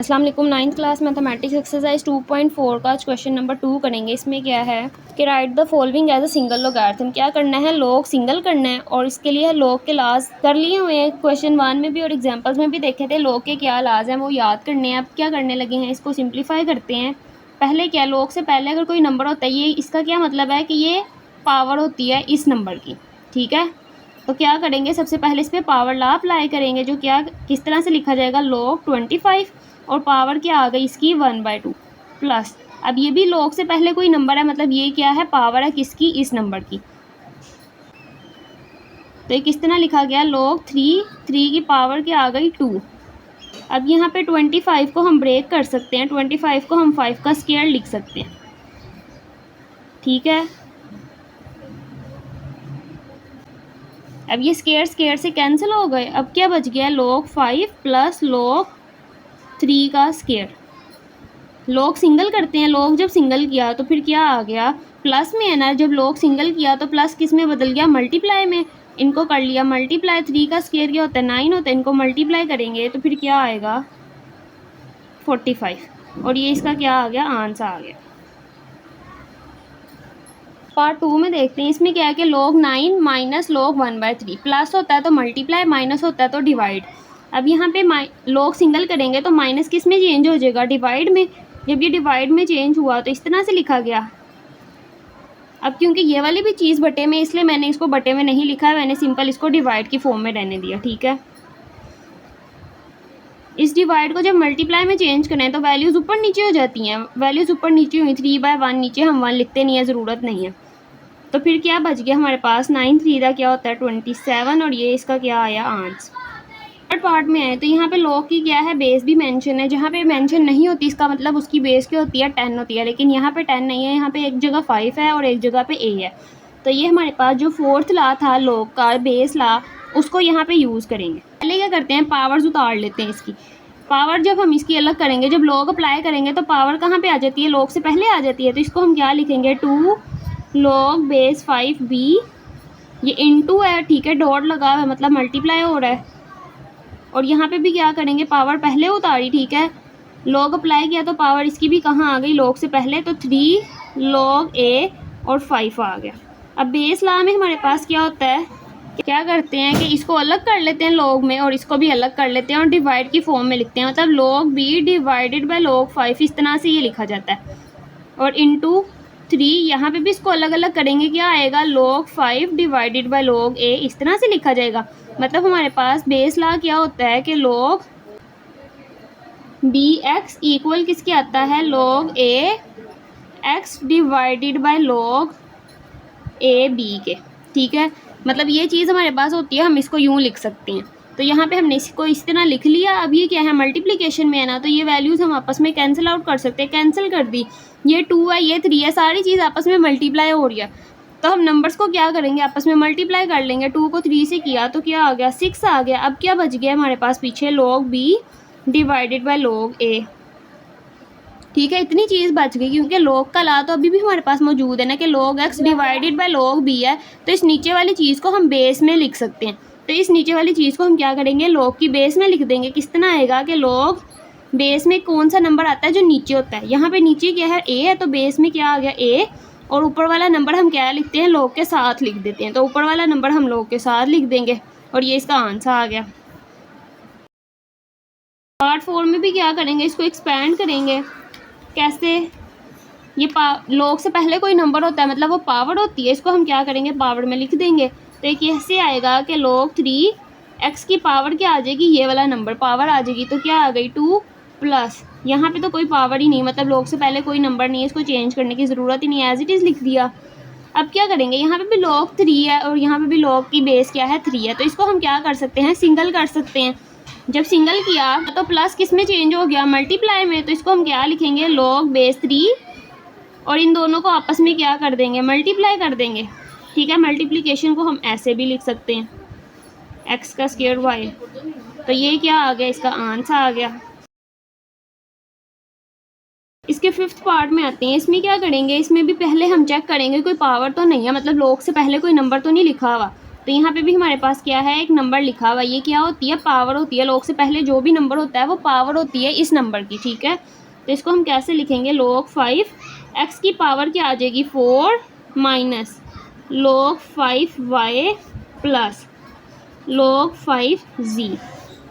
अस्सलाम वालेकुम। 9th class mathematics exercise 2.4 का क्वेश्चन नंबर 2 करेंगे। इसमें क्या है कि write the following as a single logarithm. क्या करना है, लॉग सिंगल करना है और इसके लिए लॉग के लाज कर लिए हुए हैं। क्वेश्चन 1 में भी और एग्जांपल्स में भी देखे थे लॉग के क्या लाज हैं, वो याद करने हैं। अब क्या करने लगे हैं, इसको सिंप्लीफाई करते हैं। पहले क्या, लॉग से पहले अगर कोई नंबर होता है, ये इसका क्या मतलब है कि ये पावर होती है इस नंबर की। ठीक है, तो क्या करेंगे, सबसे पहले इस पर पावर लॉ अप्लाई करेंगे, जो क्या किस तरह से लिखा जाएगा, log 25 और पावर क्या आ गई इसकी 1/2 प्लस। अब ये भी log से पहले कोई नंबर है, मतलब ये क्या है, पावर है किसकी, इस नंबर की। तो ये किस तरह लिखा गया, log 3 की पावर क्या आ गई 2। अब यहाँ पे 25 को हम ब्रेक कर सकते हैं, 25 को हम 5 का स्क्वायर लिख सकते हैं। ठीक है, अब ये स्क्वायर से कैंसिल हो गए। अब क्या बच गया, log 5 प्लस log 3 का स्क्वायर। log सिंगल करते हैं, log जब सिंगल किया तो फिर क्या आ गया, प्लस में है ना। जब log सिंगल किया तो प्लस किस में बदल गया, मल्टीप्लाई में। इनको कर लिया मल्टीप्लाई, 3 का स्क्वायर क्या होता है, 9 होता है। इनको मल्टीप्लाई करेंगे तो फिर क्या आएगा 45, और ये इसका क्या आ गया, आंसर आ गया। पार्ट 2 में देखते हैं। इसमें क्या है कि log 9 माइनस log 1/3, प्लस होता है तो मल्टीप्लाई, माइनस होता है तो डिवाइड। अब यहाँ पे log सिंगल करेंगे तो माइनस किस में चेंज हो जाएगा, डिवाइड में। जब ये डिवाइड में चेंज हुआ तो इस तरह से लिखा गया। अब क्योंकि ये वाली भी चीज़ बटे में, इसलिए मैंने इसको बटे में नहीं लिखा है, मैंने सिंपल इसको डिवाइड की फॉर्म में रहने दिया। ठीक है, इस डिवाइड को जब मल्टीप्लाई में चेंज करें तो वैल्यूज़ ऊपर नीचे हो जाती हैं। वैल्यूज़ ऊपर नीचे हुई, 3/1 नीचे हम 1 लिखते नहीं है, ज़रूरत नहीं है। तो फिर क्या बच गया हमारे पास, 9 3 का क्या होता है 27, और ये इसका क्या आया, आंसर। थर्ड पार्ट में है तो यहाँ पे log की क्या है, बेस भी मेंशन है। जहाँ पे मेंशन नहीं होती इसका मतलब उसकी बेस क्या होती है, 10 होती है। लेकिन यहाँ पे 10 नहीं है, यहाँ पे एक जगह 5 है और एक जगह पे a है। तो ये हमारे पास जो फोर्थ लॉ था log का, बेस लॉ, उसको यहाँ पे यूज़ करेंगे। पहले क्या करते हैं, पावर्स उतार लेते हैं इसकी। पावर जब हम इसकी अलग करेंगे, जब log अप्लाई करेंगे तो पावर कहाँ पे आ जाती है, log से पहले आ जाती है। तो इसको हम क्या लिखेंगे, 2 log बेस 5b, ये इंटू है। ठीक है, डॉट लगा हुआ है मतलब मल्टीप्लाई हो रहा है। और यहाँ पे भी क्या करेंगे, पावर पहले उतारी। ठीक है, log अप्लाई किया तो पावर इसकी भी कहाँ आ गई, log से पहले, तो 3 log a और 5 आ गया। अब बेस लॉ में हमारे पास क्या होता है, क्या करते हैं कि इसको अलग कर लेते हैं log में, और इसको भी अलग कर लेते हैं और डिवाइड की फॉर्म में लिखते हैं। मतलब log b divided by log 5, इस तरह से ये लिखा जाता है। और इंटू 3, यहाँ पे भी इसको अलग अलग करेंगे, क्या आएगा, log 5 divided by log a, इस तरह से लिखा जाएगा। मतलब हमारे पास बेस लॉ क्या होता है कि log bx इक्वल किसके आता है, log a x divided by log a b के। ठीक है, मतलब ये चीज़ हमारे पास होती है, हम इसको यूँ लिख सकते हैं। तो यहाँ पे हमने इसको इस तरह लिख लिया। अब ये क्या है, मल्टीप्लिकेशन में है ना, तो ये वैल्यूज़ हम आपस में कैंसिल आउट कर सकते हैं। कैंसिल कर दी, ये 2 है, ये 3 है, सारी चीज़ आपस में मल्टीप्लाई हो रही है। तो हम नंबर्स को क्या करेंगे, आपस में मल्टीप्लाई कर लेंगे। 2 को 3 से किया तो क्या आ गया, 6 आ गया। अब क्या बच गया हमारे पास पीछे, log b divided by log a। ठीक है, इतनी चीज़ बच गई, क्योंकि log का लॉ तो अभी भी हमारे पास मौजूद है ना कि log x divided by log b है। तो इस नीचे वाली चीज़ को हम बेस में लिख सकते हैं। तो इस नीचे वाली चीज़ को हम क्या करेंगे, log की बेस में लिख देंगे। किस तरह आएगा कि log बेस में कौन सा नंबर आता है, जो नीचे होता है। यहाँ पे नीचे क्या है, a है, तो बेस में क्या आ गया, a, और ऊपर वाला नंबर हम क्या लिखते हैं, log के साथ लिख देते हैं। तो ऊपर वाला नंबर हम log के साथ लिख देंगे, और ये इसका आंसर आ गया। पार्ट 4 में भी क्या करेंगे, इसको एक्सपेंड करेंगे। कैसे, ये log से पहले कोई नंबर होता है, मतलब वो पावर होती है, इसको हम क्या करेंगे, पावर में लिख देंगे। तो एक ऐसे आएगा कि log 3x की पावर क्या आ जाएगी, ये वाला नंबर पावर आ जाएगी। तो क्या आ गई 2 प्लस, यहाँ पे तो कोई पावर ही नहीं, मतलब log से पहले कोई नंबर नहीं है, इसको चेंज करने की ज़रूरत ही नहीं है, एज इट इज़ लिख दिया। अब क्या करेंगे, यहाँ पे भी log 3 है और यहाँ पे भी log की बेस क्या है, 3 है। तो इसको हम क्या कर सकते हैं, सिंगल कर सकते हैं। जब सिंगल किया तो प्लस किस में चेंज हो गया, मल्टीप्लाई में। तो इसको हम क्या लिखेंगे, log बेस 3, और इन दोनों को आपस में क्या कर देंगे, मल्टीप्लाई कर देंगे। ठीक है, मल्टीप्लिकेशन को हम ऐसे भी लिख सकते हैं, x का स्क्वायर y। तो ये क्या आ गया, इसका आंसर आ गया। इसके 5th पार्ट में आते हैं। इसमें क्या करेंगे, इसमें भी पहले हम चेक करेंगे कोई पावर तो नहीं है, मतलब log से पहले कोई नंबर तो नहीं लिखा हुआ। तो यहाँ पे भी हमारे पास क्या है, एक नंबर लिखा हुआ है। ये क्या होती है, पावर होती है। log से पहले जो भी नंबर होता है वो पावर होती है इस नंबर की, ठीक है। तो इसको हम कैसे लिखेंगे, log 5 x की पावर क्या आ जाएगी 4 minus log 5y plus log 5z।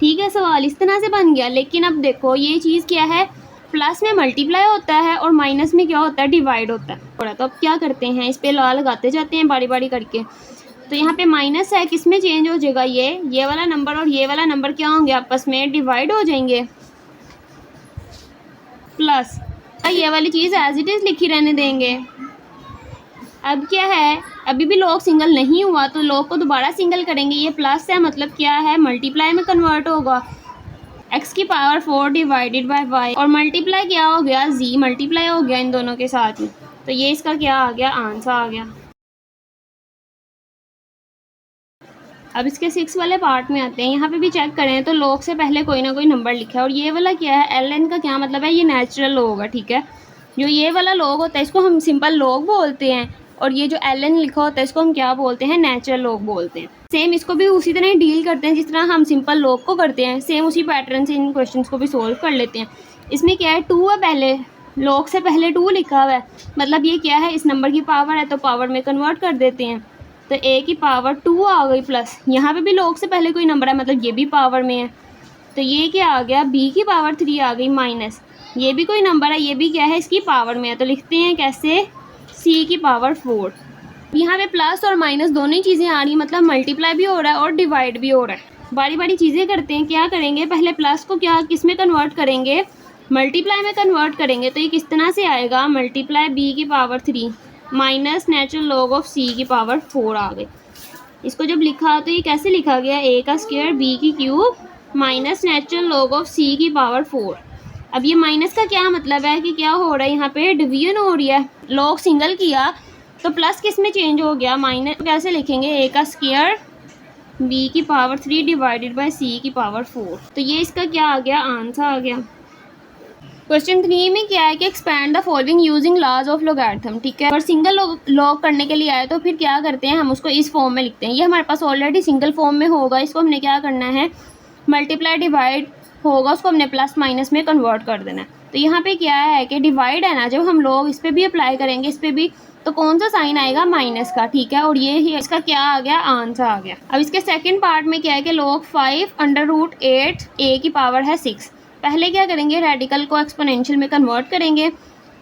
ठीक है, सवाल इस तरह से बन गया। लेकिन अब देखो ये चीज़ क्या है, प्लस में मल्टीप्लाई होता है और माइनस में क्या होता है, डिवाइड होता है। तो अब क्या करते हैं, इस पे लॉ लगाते जाते हैं बारी बारी करके। तो यहाँ पे माइनस है, किस में चेंज हो जाएगा, ये वाला नंबर और ये वाला नंबर क्या होंगे, आपस में डिवाइड हो जाएंगे। प्लस ये वाली चीज़ एज इट इज़ लिखी रहने देंगे। अब क्या है, अभी भी log सिंगल नहीं हुआ तो log को दोबारा सिंगल करेंगे। ये प्लस है, मतलब क्या है, मल्टीप्लाई में कन्वर्ट होगा। x की पावर 4 डिवाइडेड बाय y और मल्टीप्लाई क्या हो गया, z मल्टीप्लाई हो गया इन दोनों के साथ ही। तो ये इसका क्या आ गया, आंसर आ गया। अब इसके 6 वाले पार्ट में आते हैं। यहाँ पे भी चेक करें तो log से पहले कोई ना कोई नंबर लिखा है और ये वाला क्या है, ln का क्या मतलब है, ये नेचुरल log है, ठीक है। जो ये वाला log होता है इसको हम सिंपल log बोलते हैं और ये जो ln लिखा होता है इसको हम क्या बोलते हैं, नेचुरल log बोलते हैं। सेम इसको भी उसी तरह डील करते हैं जिस तरह हम सिंपल log को करते हैं। सेम उसी पैटर्न से इन क्वेश्चन को भी सोल्व कर लेते हैं। इसमें क्या है, 2 है, पहले log से पहले 2 लिखा हुआ है, मतलब ये क्या है, इस नंबर की पावर है तो पावर में कन्वर्ट कर देते हैं। तो a की पावर 2 आ गई प्लस यहाँ पे भी log से पहले कोई नंबर है, मतलब ये भी पावर में है। तो ये क्या आ गया, b की पावर 3 आ गई माइनस ये भी कोई नंबर है, ये भी क्या है, इसकी पावर में है। तो लिखते हैं कैसे, c की पावर 4। यहाँ पे प्लस और माइनस दोनों ही चीज़ें आ रही, मतलब मल्टीप्लाई भी हो रहा है और डिवाइड भी हो रहा है। बारी बारी चीज़ें करते हैं। क्या करेंगे, पहले प्लस को क्या किस में कन्वर्ट करेंगे, मल्टीप्लाई में कन्वर्ट करेंगे। तो ये किस तरह से आएगा, मल्टीप्लाई b की power 3 minus natural log of c की पावर 4 आ गई। इसको जब लिखा तो ये कैसे लिखा गया, a का स्क्वायर b की cube minus natural log of c की पावर 4। अब ये माइनस का क्या मतलब है कि क्या हो रहा है, यहाँ पे डिवीजन हो रही है। log सिंगल किया तो प्लस किस में चेंज हो गया, माइनस। कैसे लिखेंगे, a का स्क्वायर b की पावर 3 डिवाइडेड बाय c की पावर 4। तो ये इसका क्या आ गया, आंसर आ गया। क्वेश्चन 3 में क्या है कि expand the following using laws of logarithm, ठीक है। और सिंगल लॉग करने के लिए आए तो फिर क्या करते हैं, हम उसको इस फॉर्म में लिखते हैं। ये हमारे पास ऑलरेडी सिंगल फॉर्म में होगा, इसको हमने क्या करना है, मल्टीप्लाई डिवाइड होगा, उसको हमने प्लस माइनस में कन्वर्ट कर देना है। तो यहाँ पे क्या है कि डिवाइड है ना, जब हम लोग इस पर भी अप्लाई करेंगे, इस पर भी, तो कौन सा साइन आएगा, माइनस का, ठीक है। और ये ही इसका क्या आ गया, आंसर आ गया। अब इसके सेकंड पार्ट में क्या है कि log 5 √8 a की पावर है 6। पहले क्या करेंगे, रेडिकल को एक्सपोनेंशियल में कन्वर्ट करेंगे।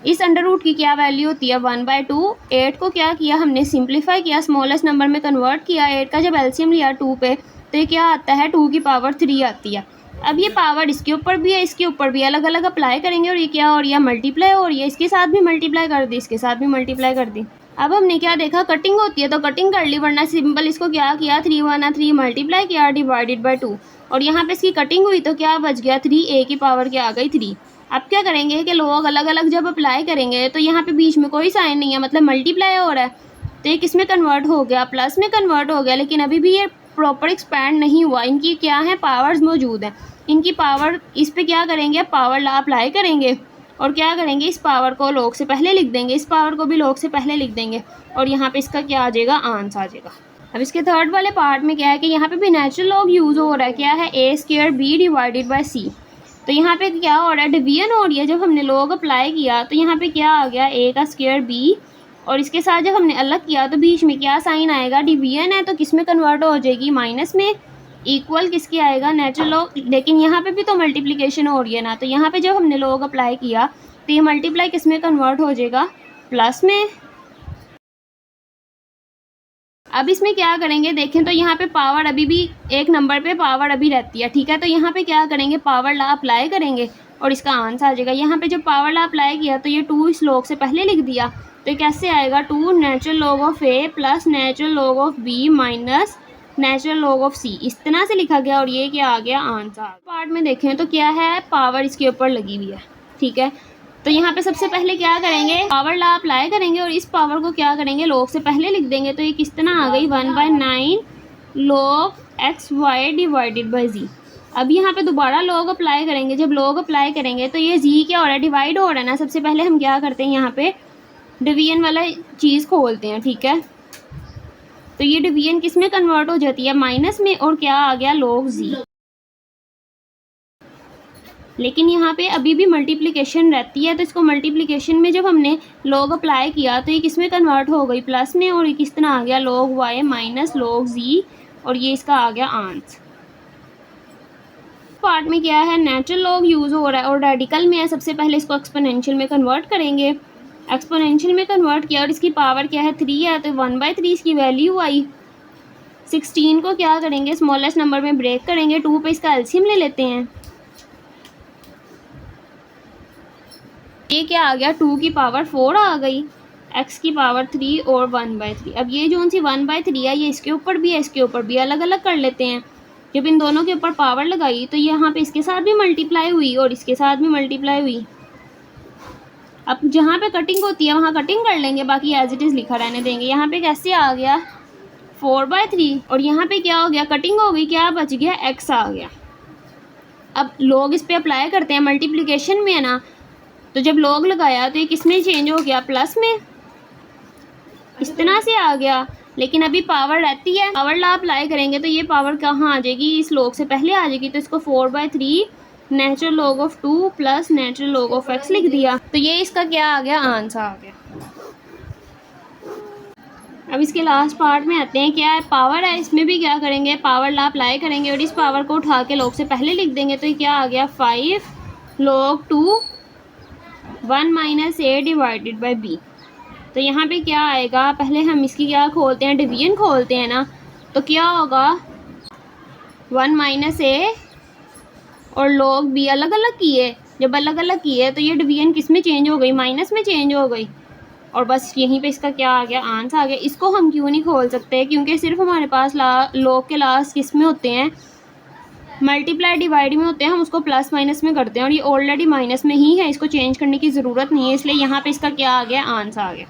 इस अंडर रूट की क्या वैल्यू होती है, 1/2। 8 को क्या किया हमने, सिंप्लीफाई किया, स्मॉलेस्ट नंबर में कन्वर्ट किया। 8 का जब एलसीएम लिया 2 पे तो ये क्या आता है, 2 की पावर 3 आती है। अब ये पावर इसके ऊपर भी है, इसके ऊपर भी, अलग अलग अप्लाई करेंगे और ये क्या हो रही है, मल्टीप्लाई हो रही है। इसके साथ भी मल्टीप्लाई कर दी, इसके साथ भी मल्टीप्लाई कर दी। अब हमने क्या देखा, कटिंग होती है तो कटिंग कर ली, वरना सिंपल इसको क्या किया, 3 1 3 मल्टीप्लाई किया डिवाइडेड बाय 2 और यहाँ पे इसकी कटिंग हुई तो क्या बच गया, 3a की पावर क्या आ गई 3। अब क्या करेंगे कि लोग अलग अलग जब अप्लाई करेंगे तो यहाँ पे बीच में कोई साइन नहीं है, मतलब मल्टीप्लाई हो रहा है। तो ये किस में कन्वर्ट हो गया, प्लस में कन्वर्ट हो गया। लेकिन अभी भी ये प्रॉपर एक्सपैंड नहीं हुआ, इनकी क्या है, पावर्स मौजूद हैं। इनकी पावर, इस पर क्या करेंगे, पावर ला अप्लाई करेंगे और क्या करेंगे, इस पावर को log से पहले लिख देंगे, इस पावर को भी log से पहले लिख देंगे और यहाँ पे इसका क्या आ जाएगा, आंसर आ जाएगा। अब इसके थर्ड वाले पार्ट में क्या है कि यहाँ पे भी नेचुरल log यूज़ हो रहा है। क्या है, a² b divided by c। तो यहाँ पे क्या हो रहा है, डिवीजन हो रही है। जब हमने log अप्लाई किया तो यहाँ पे क्या आ गया, a का स्क्वायर b और इसके साथ जब हमने अलग किया तो बीच में क्या साइन आएगा, डिवीजन है तो किस में कन्वर्ट हो जाएगी, माइनस में। इक्वल किसके आएगा, नेचुरल log। लेकिन यहाँ पे भी तो मल्टीप्लिकेशन हो रही है ना, तो यहाँ पे जब हमने log अप्लाई किया तो ये मल्टीप्लाई किस में कन्वर्ट हो जाएगा, प्लस में। अब इसमें क्या करेंगे, देखें तो यहाँ पे पावर अभी भी एक नंबर पे पावर अभी रहती है, ठीक है। तो यहाँ पे क्या करेंगे, पावर ला अप्लाई करेंगे और इसका आंसर आ जाएगा। यहाँ पे जब पावर ला अप्लाई किया तो ये 2 इस log से पहले लिख दिया तो कैसे आएगा, 2 natural log of a plus natural log of b minus natural log of c। इस तरह से लिखा गया और ये क्या आ गया, आंसर। पार्ट में देखें तो क्या है, पावर इसके ऊपर लगी हुई है, ठीक है। तो यहाँ पे सबसे पहले क्या करेंगे, पावर ला अप्लाई करेंगे और इस पावर को क्या करेंगे, log से पहले लिख देंगे। तो ये किस तरह आ गई, 1/9 log xy divided by z। अब यहाँ पे दोबारा log अप्लाई करेंगे। जब log अप्लाई करेंगे तो ये z क्या हो रहा है, डिवाइड हो रहा है ना। सबसे पहले हम क्या करते हैं, यहाँ पे डिवीजन वाला चीज़ खोलते हैं, ठीक है। तो ये डिवीजन किस में कन्वर्ट हो जाती है, माइनस में, और क्या आ गया, log z। लेकिन यहाँ पे अभी भी मल्टीप्लिकेशन रहती है, तो इसको मल्टीप्लिकेशन में जब हमने log अप्लाई किया तो ये किस में कन्वर्ट हो गई, प्लस में, और ये किस तरह आ गया, log y minus log z, और ये इसका आ गया आंसर। पार्ट में क्या है, नेचुरल लॉग यूज़ हो रहा है और रेडिकल में है। सबसे पहले इसको एक्सपोनेंशियल में कन्वर्ट करेंगे, एक्सपोनेंशियल में कन्वर्ट किया और इसकी पावर क्या है, 3 है, तो 1/3 इसकी वैल्यू आई। 16 को क्या करेंगे, स्मॉलेस्ट नंबर में ब्रेक करेंगे, 2 पे इसका एलसीएम ले लेते हैं। ये क्या आ गया, 2 की पावर 4 आ गई, x की पावर 3 और 1/3। अब ये जो सी 1/3 है ये इसके ऊपर भी है, इसके ऊपर भी, अलग अलग कर लेते हैं। जब इन दोनों के ऊपर पावर लगाई तो यहाँ पे इसके साथ भी मल्टीप्लाई हुई और इसके साथ भी मल्टीप्लाई हुई। अब जहाँ पे कटिंग होती है वहाँ कटिंग कर लेंगे, बाकी एज इट इज़ लिखा रहने देंगे। यहाँ पे कैसे आ गया, 4/3, और यहाँ पे क्या हो गया, कटिंग हो गई, क्या बच गया, x आ गया। अब log इस पे अप्लाई करते हैं, मल्टीप्लिकेशन में है ना, तो जब log लगाया तो ये किस में चेंज हो गया, प्लस में, इस तरह से आ गया। लेकिन अभी पावर रहती है, पावर ला अप्लाई करेंगे तो ये पावर कहाँ आ जाएगी, इस log से पहले आ जाएगी। तो इसको 4/3 natural log of 2 plus natural log of x लिख दिया, तो ये इसका क्या आ गया, आंसर आ गया। अब इसके लास्ट पार्ट में आते हैं, क्या है, पावर है, इसमें भी क्या करेंगे, पावर ला अप्लाई करेंगे और इस पावर को उठा के log से पहले लिख देंगे। तो ये क्या आ गया, 5 log 2 1 - a divided by b। तो यहाँ पे क्या आएगा, पहले हम इसकी क्या खोलते हैं, डिवीजन खोलते हैं ना, तो क्या होगा, 1 - a और log b अलग अलग किए, जब अलग अलग किए तो ये डिवीजन किस में चेंज हो गई, माइनस में चेंज हो गई, और बस यहीं पे इसका क्या आ गया, आंसर आ गया। इसको हम क्यों नहीं खोल सकते, क्योंकि सिर्फ हमारे पास log के लास्ट किस में होते हैं, मल्टीप्लाई डिवाइड में होते हैं, हम उसको प्लस माइनस में करते हैं और ये ऑलरेडी माइनस में ही है, इसको चेंज करने की ज़रूरत नहीं है, इसलिए यहाँ पे इसका क्या आ गया, आंसर आ गया।